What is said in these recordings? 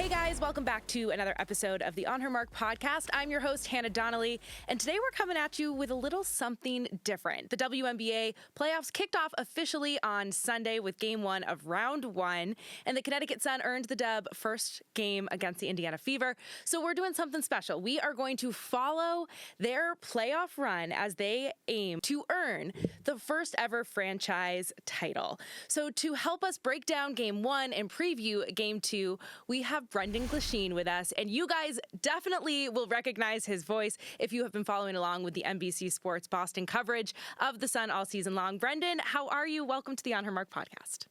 Hey guys, welcome back to another episode of the On Her Mark podcast. I'm your host, Hannah Donnelly, and today we're coming at you with a little something different. The WNBA playoffs kicked off officially on Sunday with Game 1 of Round 1, and the Connecticut Sun earned the dub first game against the Indiana Fever. So we're doing something special. We are going to follow their playoff run as they aim to earn the first ever franchise title. So to help us break down Game 1 and preview Game 2, we have Brendan Glasheen with us, and you guys definitely will recognize his voice if you have been following along with the NBC Sports Boston coverage of the Sun all season long. Brendan, how are you? Welcome to the On Her Mark podcast.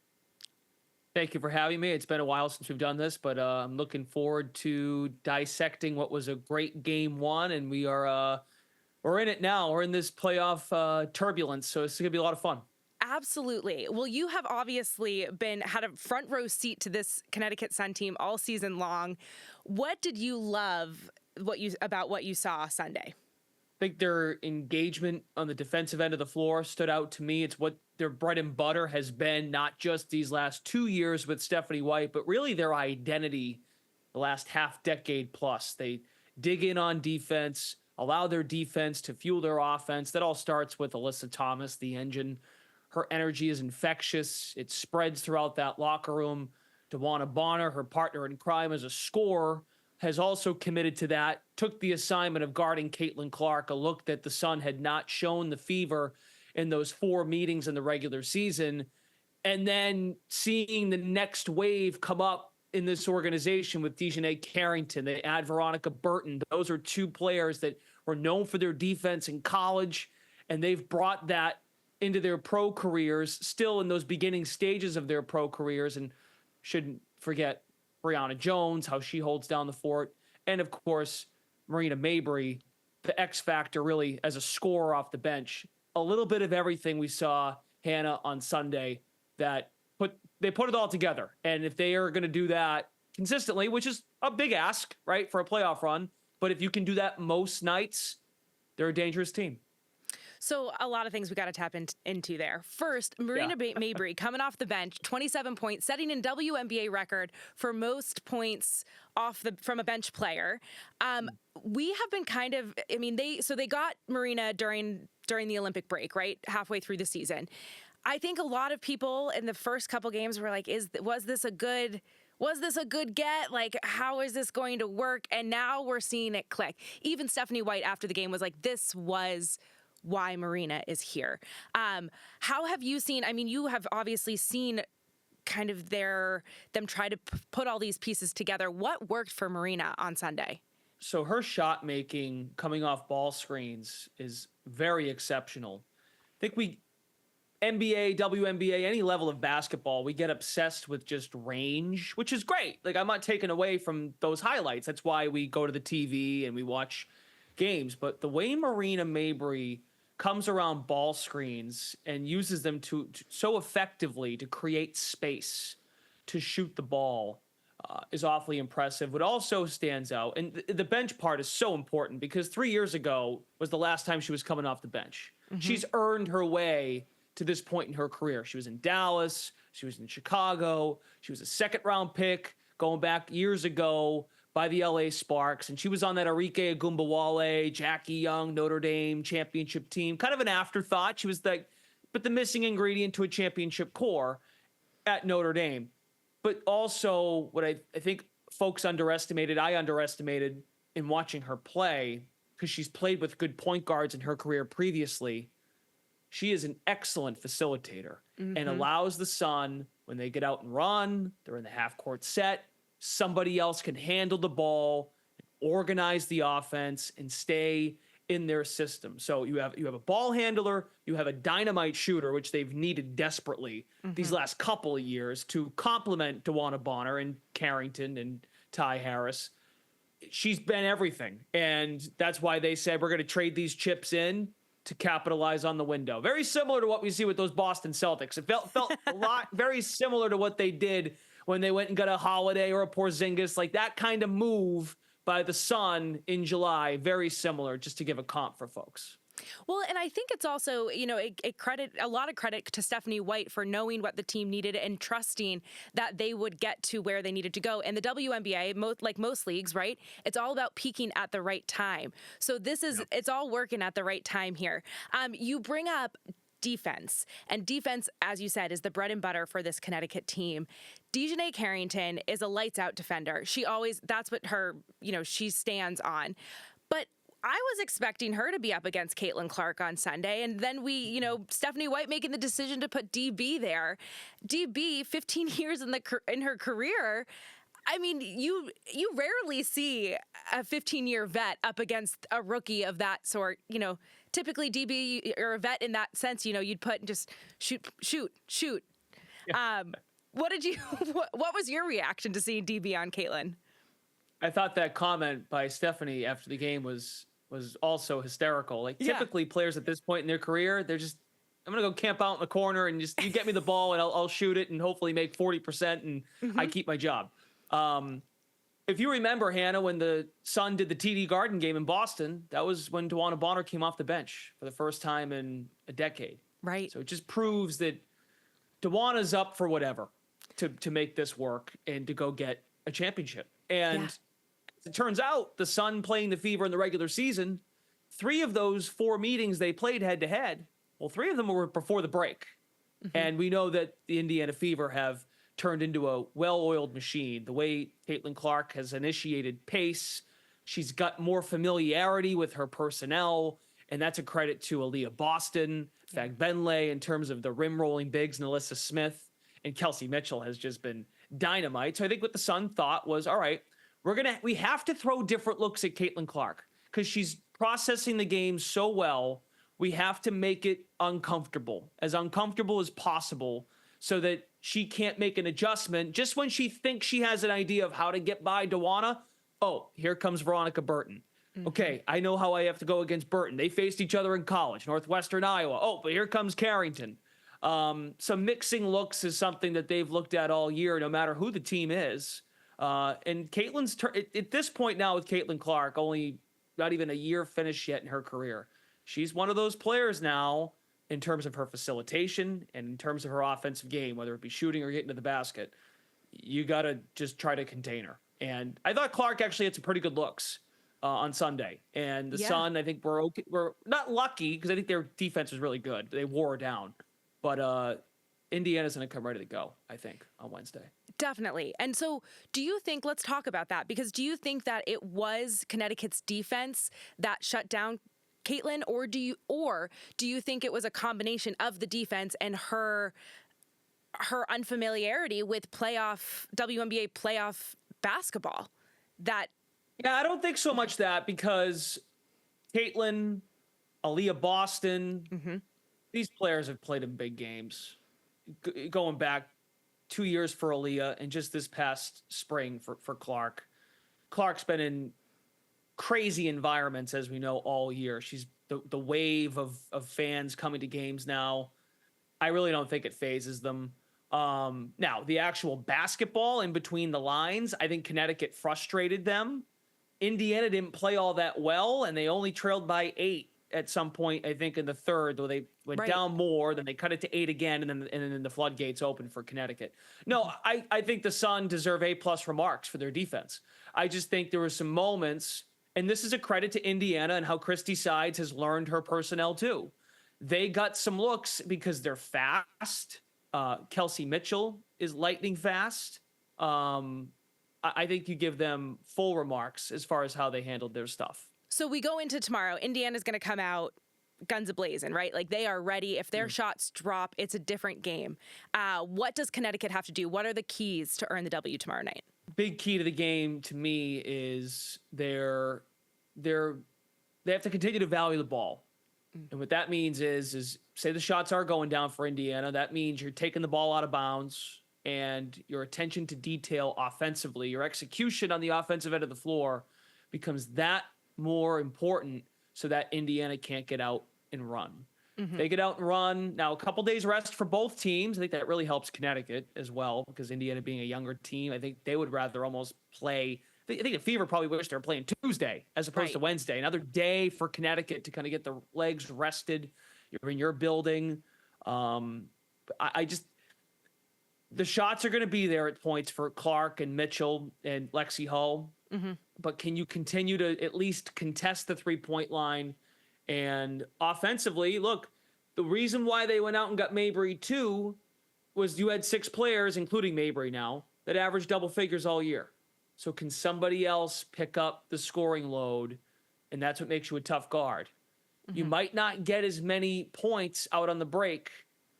Thank you for having me. It's been a while since we've done this, but I'm looking forward to dissecting what was a great Game 1, and we're in it now. We're in this playoff turbulence, so it's going to be a lot of fun. Absolutely. Well, you have obviously had a front row seat to this Connecticut Sun team all season long. What did you love about what you saw Sunday? I think their engagement on the defensive end of the floor stood out to me. It's what their bread and butter has been, not just these last 2 years with Stephanie White, but really their identity the last half decade plus. They dig in on defense, allow their defense to fuel their offense. That all starts with Alyssa Thomas, the engine. Her energy is infectious. It spreads throughout that locker room. DeWanna Bonner, her partner in crime as a scorer, has also committed to that, took the assignment of guarding Caitlin Clark, a look that the Sun had not shown the Fever in those 4 meetings in the regular season. And then seeing the next wave come up in this organization with Dejanay Carrington, they add Veronica Burton. Those are 2 players that were known for their defense in college, and they've brought that into their pro careers, still in those beginning stages of their pro careers. And shouldn't forget Brianna Jones, how she holds down the fort. And of course, Marina Mabrey, the X factor really as a scorer off the bench. A little bit of everything we saw, Hannah, on Sunday that they put it all together. And if they are going to do that consistently, which is a big ask, right, for a playoff run, but if you can do that most nights, they're a dangerous team. So a lot of things we got to tap into there. First, Marina Mabrey coming off the bench, 27 points, setting a WNBA record for most points from a bench player. We have been they got Marina during the Olympic break, right? Halfway through the season. I think a lot of people in the first couple games were like, was this a good get? Like, how is this going to work? And now we're seeing it click. Even Stephanie White after the game was like, this was why Marina is here. How have you seen, you have obviously seen kind of them try to put all these pieces together. What worked for Marina on Sunday? So her shot making coming off ball screens is very exceptional. I think NBA, WNBA, any level of basketball, we get obsessed with just range, which is great. Like, I'm not taking away from those highlights. That's why we go to the TV and we watch games. But the way Marina Mabrey comes around ball screens and uses them to so effectively to create space to shoot the ball is awfully impressive. What also stands out, and the bench part is so important because 3 years ago was the last time she was coming off the bench. Mm-hmm. She's earned her way to this point in her career. She was in Dallas. She was in Chicago. She was a second-round pick going back years ago by the LA Sparks, and she was on that Arike Agumbawale, Jackie Young, Notre Dame championship team. Kind of an afterthought. She was but the missing ingredient to a championship core at Notre Dame. But also what I think folks underestimated, I underestimated in watching her play, because she's played with good point guards in her career previously, she is an excellent facilitator and allows the Sun, when they get out and run, they're in the half-court set, somebody else can handle the ball, organize the offense, and stay in their system. So you have a ball handler, you have a dynamite shooter, which they've needed desperately these last couple of years to complement DeWanna Bonner and Carrington and Ty Harris. She's been everything, and that's why they said we're going to trade these chips in to capitalize on the window. Very similar to what we see with those Boston Celtics. It felt a lot very similar to what they did when they went and got a Holiday or a Porzingis, like that kind of move by the Sun in July. Very similar, just to give a comp for folks. Well, and I think it's also, a lot of credit to Stephanie White for knowing what the team needed and trusting that they would get to where they needed to go. And the WNBA, like most leagues, right? It's all about peaking at the right time. So it's all working at the right time here. You bring up defense, and defense, as you said, is the bread and butter for this Connecticut team. Dejanay Carrington is a lights out defender. That's what she stands on. But I was expecting her to be up against Caitlin Clark on Sunday, and then Stephanie White making the decision to put DB there. DB, 15 years in her career. I mean, you rarely see a 15-year vet up against a rookie of that sort. Typically DB or a vet in that sense, you'd put just shoot. Yeah. What was your reaction to seeing DB on Caitlin? I thought that comment by Stephanie after the game was also hysterical. Like, typically players at this point in their career, they're just, I'm going to go camp out in the corner and just, you get me the ball and I'll shoot it and hopefully make 40% and I keep my job. If you remember, Hannah, when the Sun did the TD Garden game in Boston, that was when DeWanna Bonner came off the bench for the first time in a decade. Right. So it just proves that DeWanna's up for whatever to make this work and to go get a championship. And it turns out the Sun playing the Fever in the regular season, 3 of those 4 meetings they played head-to-head, well, 3 of them were before the break. And we know that the Indiana Fever have turned into a well-oiled machine. The way Caitlin Clark has initiated pace, she's got more familiarity with her personnel, and that's a credit to Aaliyah Boston, Fagbenle in terms of the rim-rolling bigs, and Alyssa Smith, and Kelsey Mitchell has just been dynamite. So I think what the Sun thought was, all right, we have to throw different looks at Caitlin Clark because she's processing the game so well. We have to make it uncomfortable as possible, so that she can't make an adjustment just when she thinks she has an idea of how to get by DeWanna. Oh, here comes Veronica Burton. Okay, I know how I have to go against Burton. They faced each other in college, Northwestern Iowa. Oh, but here comes Carrington. So mixing looks is something that they've looked at all year, no matter who the team is. And Caitlin's at this point now with Caitlin Clark, only not even a year finished yet in her career. She's one of those players now in terms of her facilitation and in terms of her offensive game, whether it be shooting or getting to the basket. You got to just try to contain her. And I thought Clark actually had some pretty good looks on Sunday. And the Sun, I think we're not lucky because I think their defense was really good. They wore her down. But Indiana's going to come ready to go, I think, on Wednesday. Definitely. And so do you think, let's talk about that, because do you think that it was Connecticut's defense that shut down Caitlin, or do you think it was a combination of the defense and her unfamiliarity with WNBA playoff basketball? Yeah, I don't think so much that, because Caitlin, Aaliyah Boston, these players have played in big games. Going back 2 years for Aaliyah and just this past spring for Clark. Clark's been in crazy environments, as we know, all year. She's the wave of fans coming to games now. I really don't think it phases them. Now, the actual basketball in between the lines, I think Connecticut frustrated them. Indiana didn't play all that well, and they only trailed by 8 at some point, I think, in the third, though they went down more, then they cut it to 8 again, and then the floodgates opened for Connecticut. No, I think the Sun deserve A+ remarks for their defense. I just think there were some moments, and this is a credit to Indiana and how Christy Sides has learned her personnel too. They got some looks because they're fast. Kelsey Mitchell is lightning fast. I think you give them full remarks as far as how they handled their stuff. So we go into tomorrow. Indiana's going to come out guns a-blazing, right? Like, they are ready. If their shots drop, it's a different game. What does Connecticut have to do? What are the keys to earn the W tomorrow night? Big key to the game to me is they have to continue to value the ball. And what that means is say the shots are going down for Indiana. That means you're taking the ball out of bounds, and your attention to detail offensively, your execution on the offensive end of the floor becomes that more important, so that Indiana can't get out and run. They get out and run. Now, a couple days rest for both teams. I think that really helps Connecticut as well, because Indiana being a younger team, I think they would rather almost play I think the Fever probably wish they were playing Tuesday as opposed to Wednesday. Another day for Connecticut to kind of get the legs rested. You're in your building. I just, the shots are going to be there at points for Clark and Mitchell and Lexi Hull. But can you continue to at least contest the 3-point line? And offensively, look, the reason why they went out and got Mabrey too was you had 6 players, including Mabrey now, that averaged double figures all year. So can somebody else pick up the scoring load? And that's what makes you a tough guard. You might not get as many points out on the break.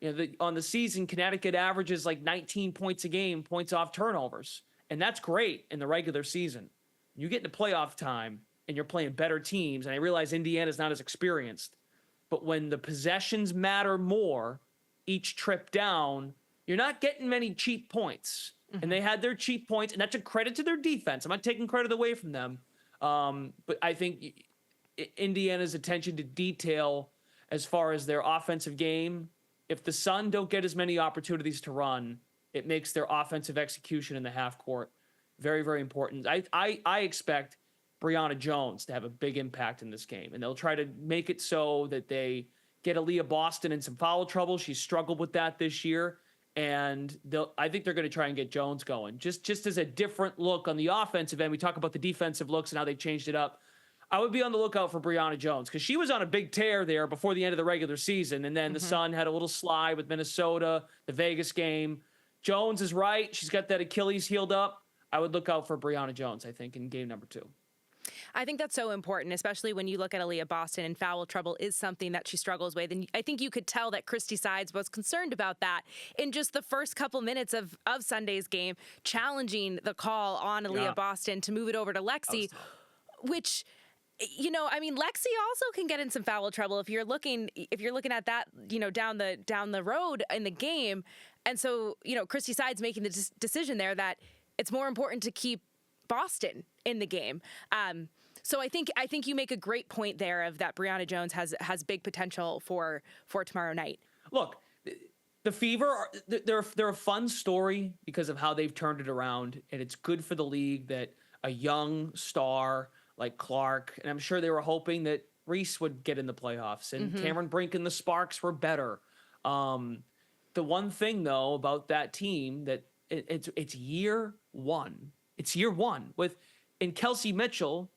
You know, on the season, Connecticut averages like 19 points a game, points off turnovers. And that's great in the regular season. You get into playoff time and you're playing better teams. And I realize Indiana's not as experienced. But when the possessions matter more, each trip down, you're not getting many cheap points. And they had their cheap points, and that's a credit to their defense. I'm not taking credit away from them. But I think Indiana's attention to detail as far as their offensive game, if the Sun don't get as many opportunities to run, it makes their offensive execution in the half court very, very important. I expect Brianna Jones to have a big impact in this game, and they'll try to make it so that they get Aaliyah Boston in some foul trouble. She's struggled with that this year. And I think they're going to try and get Jones going. Just as a different look on the offensive end. We talk about the defensive looks and how they changed it up. I would be on the lookout for Brianna Jones because she was on a big tear there before the end of the regular season. And then the Sun had a little slide with Minnesota, the Vegas game. Jones is right. She's got that Achilles healed up. I would look out for Brianna Jones, I think, in game number 2. I think that's so important, especially when you look at Aaliyah Boston, and foul trouble is something that she struggles with. And I think you could tell that Christy Sides was concerned about that in just the first couple minutes of Sunday's game, challenging the call on Aaliyah Boston to move it over to Lexi, which, you know, I mean, Lexi also can get in some foul trouble if you're looking at that, you know, down the road in the game. And so, you know, Christy Sides making the decision there that it's more important to keep Boston in the game. So I think you make a great point there of that Brianna Jones has big potential for tomorrow night. Look, the Fever, they're a fun story because of how they've turned it around, and it's good for the league that a young star like Clark, and I'm sure they were hoping that Reese would get in the playoffs, and Cameron Brink and the Sparks were better. The one thing though about that team that it's year one. It's year one in Kelsey Mitchell,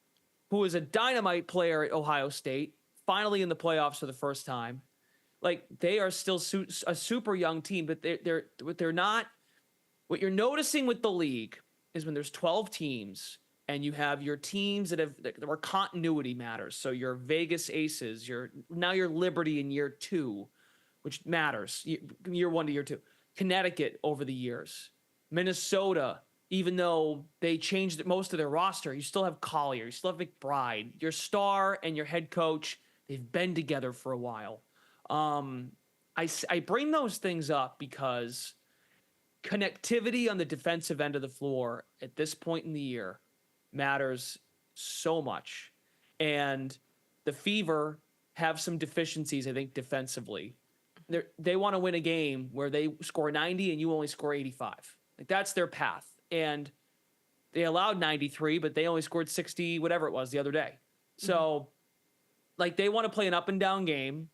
who is a dynamite player at Ohio State, finally in the playoffs for the first time. Like, they are still a super young team, but they're not. What you're noticing with the league is when there's 12 teams and you have your teams where continuity matters. So your Vegas Aces, your Liberty in year 2, which matters, year 1 to year 2. Connecticut over the years, Minnesota. Even though they changed most of their roster, you still have Collier, you still have McBride. Your star and your head coach, they've been together for a while. I bring those things up because connectivity on the defensive end of the floor at this point in the year matters so much. And the Fever have some deficiencies, I think, defensively. They want to win a game where they score 90 and you only score 85. Like, that's their path. And they allowed 93, but they only scored 60, whatever it was, the other day. So, like, they want to play an up and down game,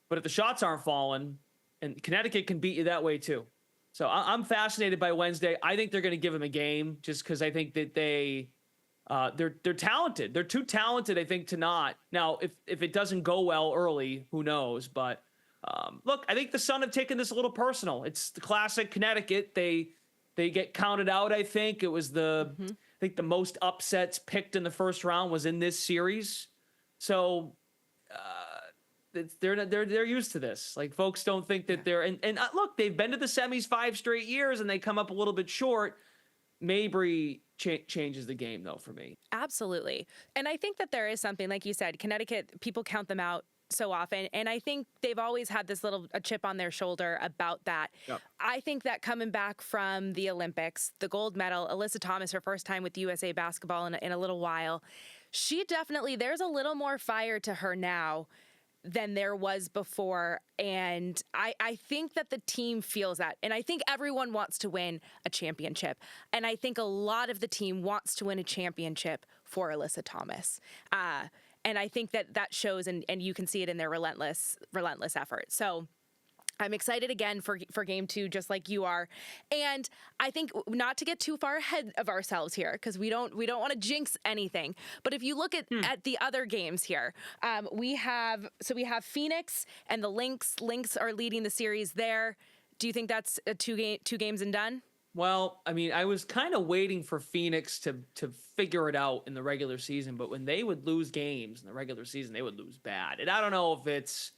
but if the shots aren't falling, and Connecticut can beat you that way too. So I'm fascinated by Wednesday. I think they're going to give them a game just because I think that they're talented. They're too talented, I think, to not. Now, if it doesn't go well early, who knows? But look, I think the Sun have taken this a little personal. It's the classic Connecticut. They get counted out, I think. It was I think the most upsets picked in the first round was in this series. So they're used to this. Like, folks don't think that they're and look, they've been to the semis 5 straight years and they come up a little bit short. Mabrey changes the game though for me. Absolutely. And I think that there is something, like you said, Connecticut, people count them out so often. And I think they've always had this a chip on their shoulder about that. Yep. I think that coming back from the Olympics, the gold medal, Alyssa Thomas, her first time with USA basketball in a little while, she definitely, there's a little more fire to her now. than there was before. And I think that the team feels that. And I think everyone wants to win a championship. And I think a lot of the team wants to win a championship for Alyssa Thomas. And I think that shows, and you can see it in their relentless effort. So I'm excited again for game 2, just like you are. And I think not to get too far ahead of ourselves here, because we don't want to jinx anything. But if you look at the other games here, we have Phoenix and the Lynx. Lynx are leading the series there. Do you think that's a two games and done? Well, I mean, I was kind of waiting for Phoenix to figure it out in the regular season, but when they would lose games in the regular season, they would lose bad. And I don't know if it's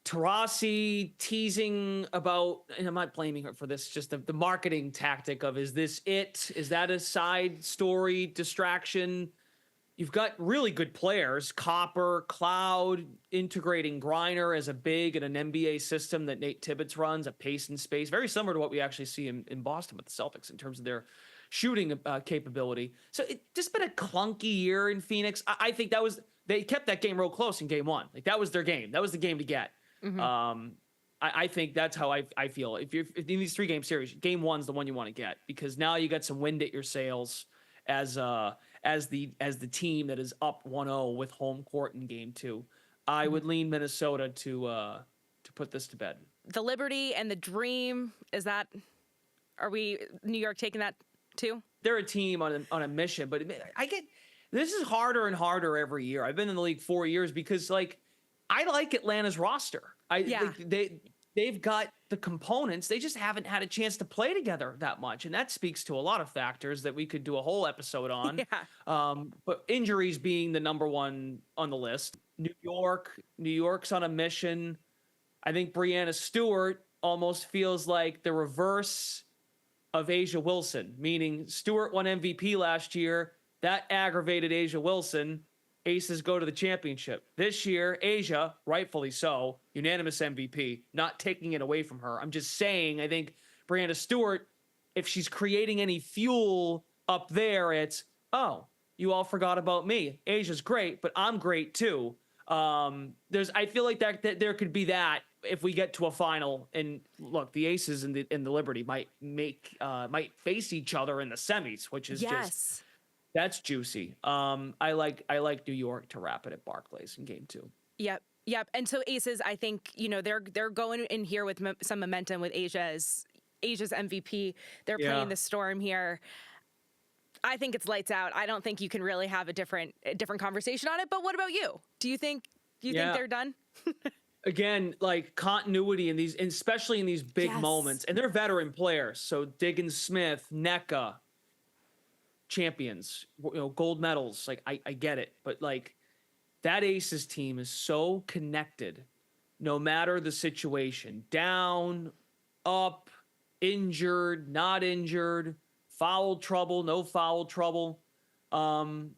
Taurasi teasing about, and I'm not blaming her for this, just the marketing tactic of, is this it? Is that a side story distraction? You've got really good players, Copper, Cloud, integrating Griner as a big in an NBA system that Nate Tibbetts runs, a pace and space, very similar to what we actually see in Boston with the Celtics in terms of their shooting capability. So it's just been a clunky year in Phoenix. I think they kept that game real close in game 1. Like, that was their game. That was the game to get. Mm-hmm. I think that's how I feel. If in these 3-game series, game 1's the one you want to get, because now you got some wind at your sails as the team that is up 1-0 with home court in game 2. I would lean Minnesota to put this to bed. The Liberty and the Dream, are we New York taking that too? They're a team on a mission, but this is harder and harder every year. I've been in the league 4 years because, like, I like Atlanta's roster. They've got the components. They just haven't had a chance to play together that much. And that speaks to a lot of factors that we could do a whole episode on. Yeah. But injuries being the number one on the list. New York's on a mission. I think Breanna Stewart almost feels like the reverse of A'ja Wilson, meaning Stewart won MVP last year. That aggravated A'ja Wilson. Aces go to the championship. This year, A'ja, rightfully so, unanimous MVP, not taking it away from her. I'm just saying, I think Breanna Stewart, if she's creating any fuel up there, it's, oh, you all forgot about me. Asia's great, but I'm great too. I feel like that there could be that if we get to a final. And look, the Aces and the Liberty might face each other in the semis, which is just... That's juicy. I like New York to wrap it at Barclays in game 2. Yep. And so Aces, I think, they're going in here with some momentum with Asia's MVP. They're playing the Storm here. I think it's lights out. I don't think you can really have a different conversation on it. But what about you? Do you think think they're done? Again, like, continuity in these, especially in these big moments, and they're veteran players. So Diggins Smith, NECA, champions, gold medals. Like, I get it, but like, that Aces team is so connected no matter the situation, down, up, injured, not injured, foul trouble, no foul trouble. The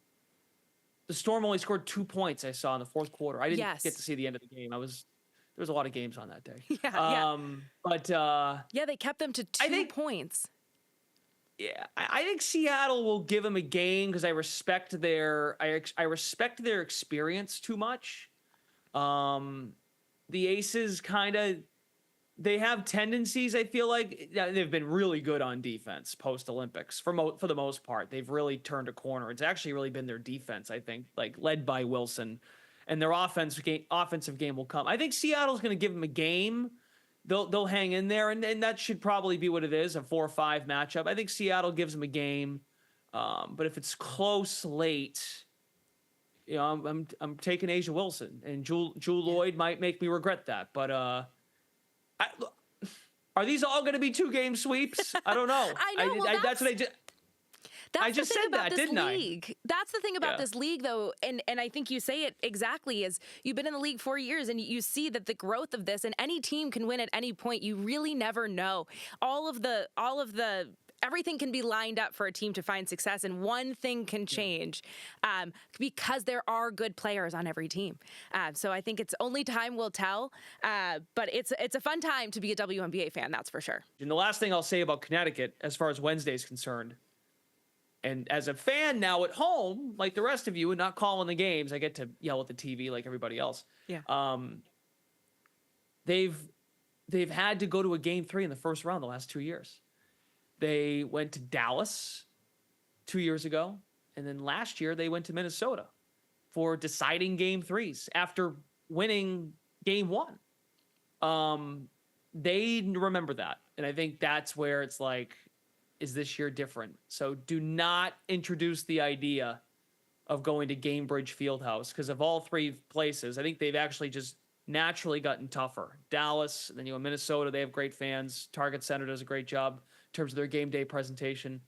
Storm only scored 2 points, I saw, in the fourth quarter. I didn't get to see the end of the game. There was a lot of games on that day. But they kept them to 2 points. Yeah, I think Seattle will give them a game because I respect their experience too much. The Aces they have tendencies. I feel like they've been really good on defense post Olympics for the most part. They've really turned a corner. It's actually really been their defense, I think, like led by Wilson, and their offensive game will come. I think Seattle's going to give them a game. They'll hang in there, and that should probably be what it is, a 4-5 matchup. I think Seattle gives them a game, but if it's close late, I'm taking A'ja Wilson, and Jewel Lloyd might make me regret that. But are these all going to be 2-game sweeps? I don't know. I know. That's what I did. That's I just said that, didn't I? That's the thing about this league, though, and I think you say it exactly, is you've been in the league 4 years, and you see that the growth of this, and any team can win at any point. You really never know. All of the everything can be lined up for a team to find success, and one thing can change because there are good players on every team. So I think it's only time will tell, but it's a fun time to be a WNBA fan, that's for sure. And the last thing I'll say about Connecticut, as far as Wednesday is concerned, And as a fan now at home, like the rest of you, and not calling the games, I get to yell at the TV like everybody else. Yeah. They've had to go to a game 3 in the first round the last 2 years. They went to Dallas 2 years ago, and then last year they went to Minnesota for deciding game 3s after winning game 1. They remember that, and I think that's where it's like, is this year different? So do not introduce the idea of going to Gainbridge Fieldhouse, because of all 3 places, I think they've actually just naturally gotten tougher. Dallas, then you go Minnesota, they have great fans. Target Center does a great job in terms of their game day presentation.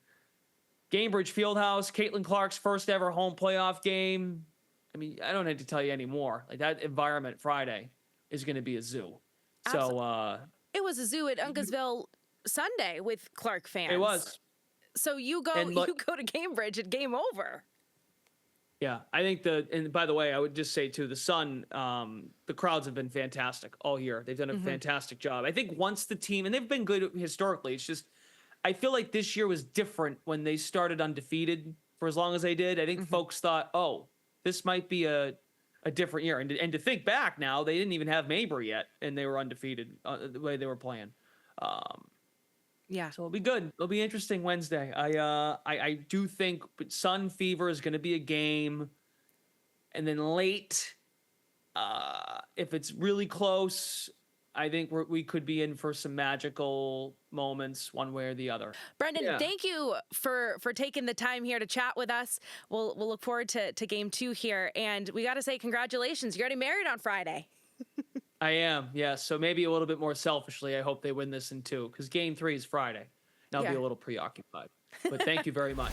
Gainbridge Fieldhouse, Caitlin Clark's first ever home playoff game. I mean, I don't need to tell you anymore. Like, that environment Friday is going to be a zoo. Absolutely. So it was a zoo at Uncasville Sunday with Clark fans. it was. So you go to Cambridge and game over. Yeah, I think and by the way, I would just say too, the Sun, the crowds have been fantastic all year. They've done a fantastic job. I think once the team, and they've been good historically, it's just, I feel like this year was different when they started undefeated for as long as they did. I think folks thought, oh, this might be a different year. And to think back now, they didn't even have Mabrey yet, and they were undefeated the way they were playing. Yeah. So it'll be good. It'll be interesting Wednesday. I do think Sun Fever is going to be a game, and then late, if it's really close, I think we could be in for some magical moments one way or the other. Brendan, thank you for taking the time here to chat with us. We'll look forward to game 2 here, and we got to say congratulations. You're already married on Friday. I am, yeah. So maybe a little bit more selfishly, I hope they win this in 2, because game 3 is Friday. And I'll be a little preoccupied. But thank you very much.